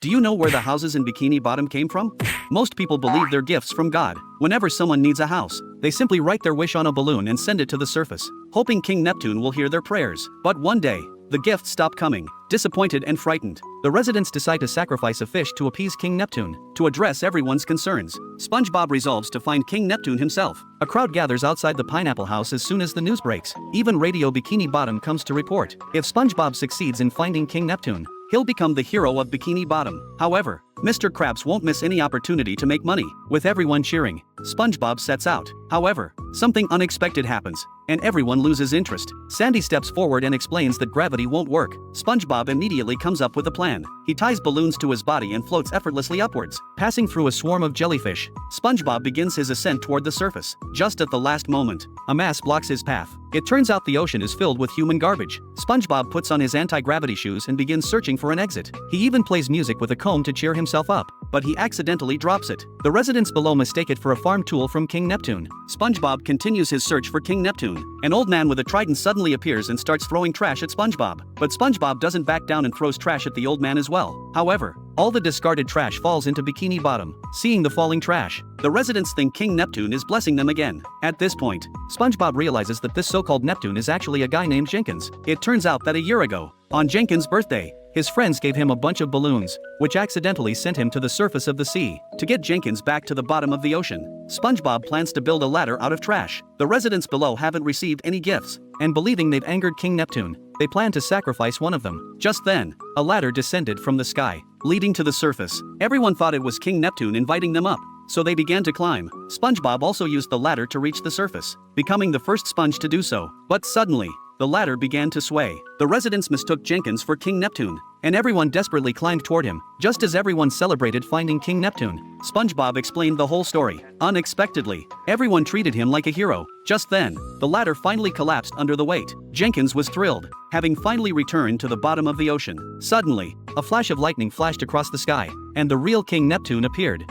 Do you know where the houses in Bikini Bottom came from? Most people believe they're gifts from God. Whenever someone needs a house, they simply write their wish on a balloon and send it to the surface, hoping King Neptune will hear their prayers. But one day, the gifts stop coming. Disappointed and frightened, the residents decide to sacrifice a fish to appease King Neptune. To address everyone's concerns, SpongeBob resolves to find King Neptune himself. A crowd gathers outside the Pineapple House as soon as the news breaks. Even Radio Bikini Bottom comes to report. If SpongeBob succeeds in finding King Neptune, he'll become the hero of Bikini Bottom. However, Mr. Krabs won't miss any opportunity to make money. With everyone cheering, SpongeBob sets out. However, something unexpected happens, and everyone loses interest. Sandy steps forward and explains that gravity won't work. SpongeBob immediately comes up with a plan. He ties balloons to his body and floats effortlessly upwards. Passing through a swarm of jellyfish, SpongeBob begins his ascent toward the surface. Just at the last moment, a mass blocks his path. It turns out the ocean is filled with human garbage. SpongeBob puts on his anti-gravity shoes and begins searching for an exit. He even plays music with a comb to cheer himself up, but he accidentally drops it. The residents below mistake it for a farm tool from King Neptune. SpongeBob continues his search for King Neptune. An old man with a trident suddenly appears and starts throwing trash at SpongeBob. But SpongeBob doesn't back down and throws trash at the old man as well. However, all the discarded trash falls into Bikini Bottom. Seeing the falling trash, the residents think King Neptune is blessing them again. At this point, SpongeBob realizes that this so-called Neptune is actually a guy named Jenkins. It turns out that a year ago, on Jenkins' birthday, his friends gave him a bunch of balloons, which accidentally sent him to the surface of the sea. To get Jenkins back to the bottom of the ocean, SpongeBob plans to build a ladder out of trash. The residents below haven't received any gifts, and believing they've angered King Neptune, they plan to sacrifice one of them. Just then, a ladder descended from the sky, leading to the surface. Everyone thought it was King Neptune inviting them up, so they began to climb. SpongeBob also used the ladder to reach the surface, becoming the first sponge to do so. But suddenly, the ladder began to sway. The residents mistook Jenkins for King Neptune, and everyone desperately climbed toward him. Just as everyone celebrated finding King Neptune, SpongeBob explained the whole story. Unexpectedly, everyone treated him like a hero. Just then, the ladder finally collapsed under the weight. Jenkins was thrilled, having finally returned to the bottom of the ocean. Suddenly, a flash of lightning flashed across the sky, and the real King Neptune appeared.